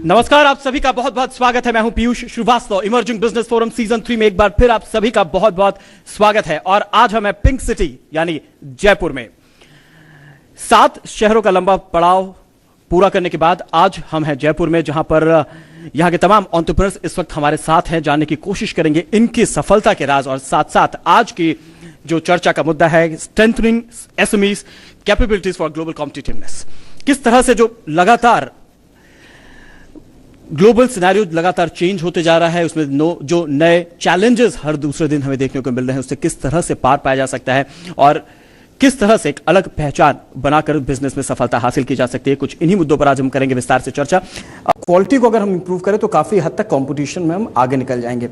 नमस्कार, आप सभी का बहुत बहुत स्वागत है। मैं हूं Piyush Srivastava. Emerging business forum season 3 में एक बार फिर आप सभी का बहुत बहुत स्वागत है। और आज हम पिंक सिटी यानी जयपुर में 7 शहरों का लंबा पड़ाव पूरा करने के बाद आज हम हैं जयपुर में, जहां पर यहां के तमाम एंटरप्रेन्योर्स इस वक्त हमारे साथ हैं। जानने की कोशिश करेंगे इनकी सफलता के राज और साथ साथ आज की जो चर्चा का मुद्दा है, strengthening SMEs capabilities for global competitiveness. किस तरह से जो लगातार ग्लोबल सिनेरियो लगातार चेंज होते जा रहा है, उसमें जो नए चैलेंजेस हर दूसरे दिन हमें देखने को मिल रहे हैं, उससे किस तरह से पार पाया जा सकता है और किस तरह से एक अलग पहचान बनाकर बिजनेस में सफलता हासिल की जा सकती है। कुछ इन्हीं मुद्दों पर आज हम करेंगे विस्तार से चर्चा। क्वालिटी को अगर हम इंप्रूव करें तो काफी हद तक कंपटीशन में हम आगे निकल जाएंगे।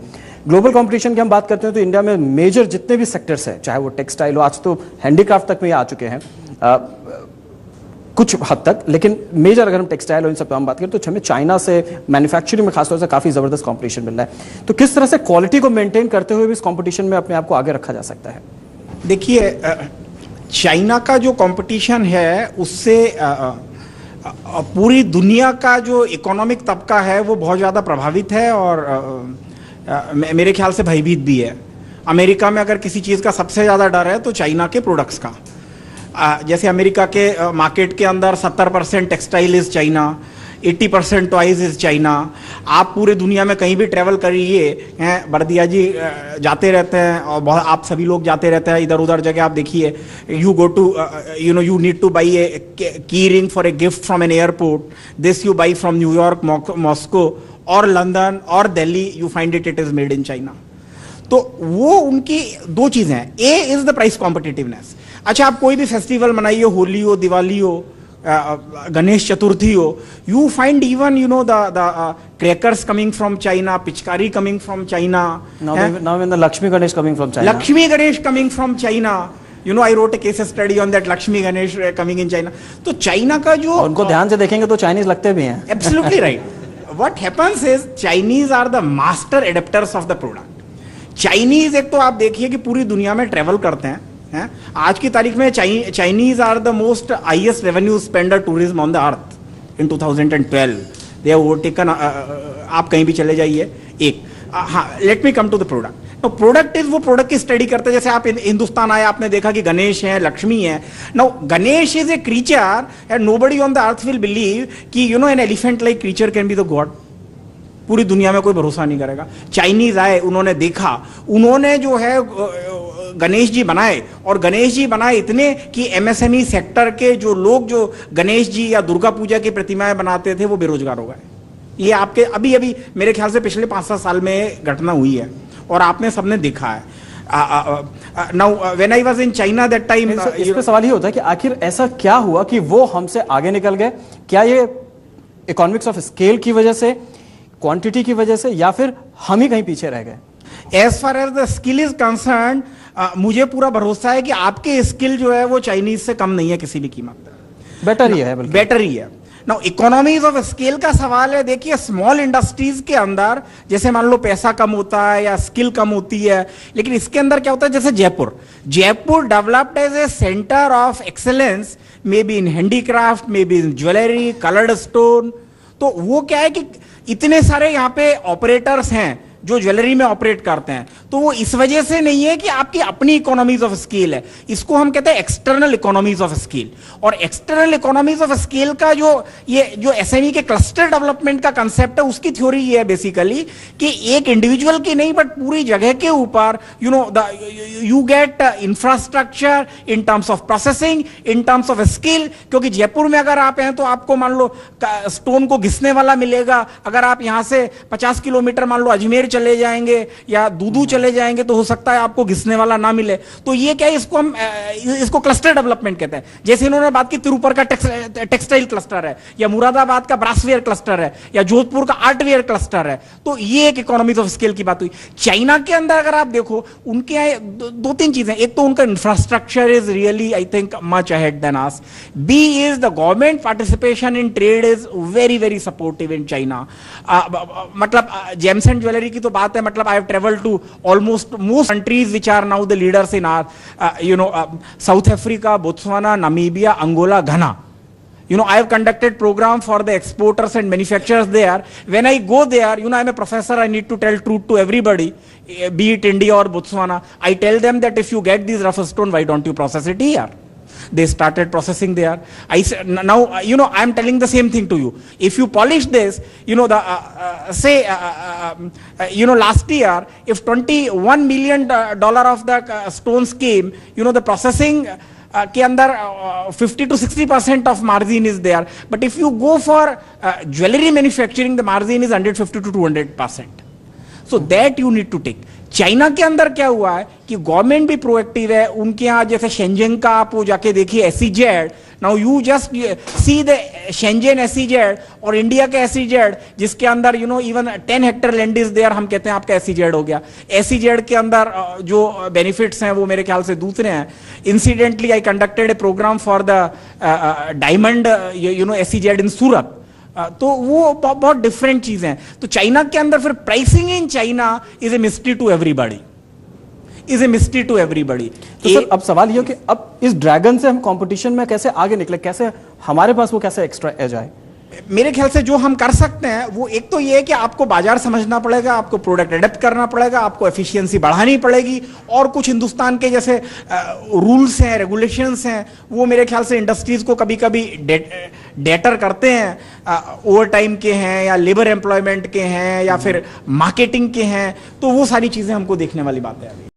ग्लोबल कंपटीशन की हम बात करते हैं तो इंडिया में मेजर जितने भी सेक्टर्स हैं, चाहे वो टेक्सटाइल हो, आज तो हैंडीक्राफ्ट तक में आ चुके हैं कुछ हद तक, लेकिन मेजर अगर हम टेक्सटाइल और इन सब पे हम बात करें तो हमें चाइना से मैन्युफैक्चरिंग में खासतौर से काफी जबरदस्त कंपटीशन मिल रहा है। तो किस तरह से क्वालिटी को मेंटेन करते हुए भी इस कंपटीशन में अपने आप को आगे रखा जा सकता है? देखिए, चाइना का जो कंपटीशन है उससे पूरी दुनिया का जो इकोनॉमिक तबका है वो बहुत ज़्यादा प्रभावित है और मेरे ख्याल से भयभीत भी है। अमेरिका में अगर किसी चीज़ का सबसे ज़्यादा डर है तो चाइना के प्रोडक्ट्स का। जैसे अमेरिका के मार्केट के अंदर 70% textile is China, 80% toys is China. आप पूरे दुनिया में कहीं भी ट्रैवल करिए हैं, बर्दिया जी जाते रहते हैं और बहुत आप सभी लोग जाते रहते हैं इधर उधर जगह। आप देखिए, you go to you need to buy a key ring for a gift from an airport, this you buy from New York, Moscow और लंदन और Delhi, you find it is made in China. तो वो उनकी दो चीजें हैं। A is the price competitiveness. अच्छा, आप कोई भी फेस्टिवल मनाइए, होली हो, दिवाली हो, गणेश चतुर्थी हो, you find even the crackers coming from China, pichkari coming from China, now the Lakshmi Ganesh coming from China. Lakshmi Ganesh coming from China. I wrote a case study on that Lakshmi Ganesh coming in China. तो China का जो उनको ध्यान से देखेंगे तो Chinese लगते भी हैं। Absolutely right. What happens is Chinese are the master adapters of the product. Chinese एक तो आप देखिए कि पूरी दुनिया में ट्रेवल करते हैं। आज की तारीख में Chinese are the most highest revenue spender tourism on the earth in 2012। They have overtaken, आप कहीं भी चले जाइए। एक हाँ, let me come to the product. तो प्रोडक्ट इज वो प्रोडक्ट की स्टडी करते हैं। जैसे आप हिंदुस्तान आए, आपने देखा कि गणेश है, लक्ष्मी है। Now Ganesh is a creature and nobody on the earth will believe कि an elephant like creature can be the god. पूरी दुनिया में कोई भरोसा नहीं करेगा। चाइनीज आए, उन्होंने देखा, उन्होंने जो है गणेश जी बनाए और गणेश जी बनाए इतने कि एमएसएमई सेक्टर के जो लोग जो गणेश जी या दुर्गा पूजा की प्रतिमाएं बनाते थे वो बेरोजगार हो गए। ये आपके अभी अभी मेरे ख्याल से पिछले 5-7 साल में घटना हुई है और आपने सबने देखा है। Now when I was in China that time, इस पे सवाल ये होता है कि आखिर ऐसा क्या हुआ कि वो हमसे आगे निकल गए? क्या ये इकोनॉमिक्स ऑफ स्केल की वजह से, क्वांटिटी की वजह से, या फिर हम ही कहीं पीछे रह गए? As far as the skill is concern, मुझे पूरा भरोसा है कि आपके स्किल जो है वो चाइनीज से कम नहीं है किसी भी कीमत पर। बेटर ही है, बेटर ही है। नाउ इकोनॉमीज ऑफ स्केल का सवाल है। देखिए, स्मॉल इंडस्ट्रीज के अंदर जैसे मान लो पैसा कम होता है या स्किल कम होती है, लेकिन इसके अंदर क्या होता है, जैसे Jaipur developed as a centre of excellence, may be in handicraft, may be in jewellery, coloured stone. तो वो क्या है कि इतने सारे यहाँ पे ऑपरेटर्स हैं जो ज्वेलरी में ऑपरेट करते हैं। तो वो इस वजह से नहीं है कि आपकी अपनी इकोनॉमीज ऑफ स्केल है, इसको हम कहते हैं एक्सटर्नल इकोनॉमीज ऑफ स्केल। और एक्सटर्नल इकोनॉमीज ऑफ स्केल का जो एसएमई के क्लस्टर डेवलपमेंट का कंसेप्ट है, उसकी थ्योरी ये है बेसिकली कि एक इंडिविजुअल की नहीं बट पूरी जगह के ऊपर you get infrastructure in terms of processing, in terms of skill. क्योंकि जयपुर में अगर आप हैं तो आपको मान लो स्टोन को घिसने वाला मिलेगा। अगर आप यहां से 50 किलोमीटर मान लो अजमेर चले जाएंगे या दूदू चले जाएंगे तो हो सकता है आपको घिसने वाला ना मिले। तो ये क्या है, इसको क्लस्टर डेवलपमेंट कहते हैं। जैसे इन्होंने बात की तिरुपर का टेक्सटाइल क्लस्टर है, या मुरादाबाद का ब्रासवेयर क्लस्टर है, या जोधपुर का आर्टवेयर क्लस्टर है। तो ये एक इकोनॉमीज ऑफ स्केल की बात हुई। चाइना के अंदर अगर आप देखो, उनके यहाँ 2-3 चीजें। एक तो उनका infrastructure is really I think much ahead than us. B is the government participation in trade is very very supportive in China. मतलब जेम्स एंड ज्वेलरी की तो बात है, मतलब I have travelled to almost most countries which are now the leaders in are South Africa, Botswana, Namibia, Angola, Ghana. You know, I have conducted program for the exporters and manufacturers there. When I go there, you know, I'm a professor, I need to tell truth to everybody, be it India or Botswana. I tell them that if you get these rough stone, why don't you process it here? They started processing there. I said, now, you know, I'm telling the same thing to you. If you polish this, you know, you know, last year, if $21 million of the stones came, you know, the processing के अंदर 50 to 60% of margin is there. But if you go for jewelry manufacturing, the margin is 150 to 200%. So that you need to take. China के अंदर क्या हुआ है कि government भी proactive है, उनके यहाँ जैसे शेंजन का आप वो जाके देखिए SEZ. Now you just see the Shenzhen SEZ और इंडिया का SEZ, जिसके अंदर you know even 10 hectare land is there, हम कहते हैं आपका SEZ हो गया. SEZ के अंदर जो बेनिफिट्स हैं वो मेरे ख्याल से दूसरे हैं. Incidentally I conducted a programme for the diamond you know SEZ in Surat. तो वो बहुत डिफरेंट चीजें हैं. तो चाइना के अंदर फिर pricing in China is a mystery to everybody, is a mystery to everybody. तो सर अब सवाल ये कि अब इस ड्रैगन से हम कंपटीशन में कैसे आगे निकले, कैसे हमारे पास वो कैसे एक्स्ट्रा एज आए? मेरे ख्याल से जो हम कर सकते हैं वो एक तो ये है कि आपको बाजार समझना पड़ेगा, आपको प्रोडक्ट एडेप्ट करना पड़ेगा, आपको एफिशिएंसी बढ़ानी पड़ेगी, और कुछ हिंदुस्तान के जैसे रूल्स हैं, रेगुलेशंस हैं, वो मेरे ख्याल से इंडस्ट्रीज को कभी कभी डेटर करते हैं, ओवर टाइम के हैं या लेबर एम्प्लॉयमेंट के हैं या फिर मार्केटिंग के हैं. तो वो सारी चीजें हमको देखने वाली बातें आ रही है.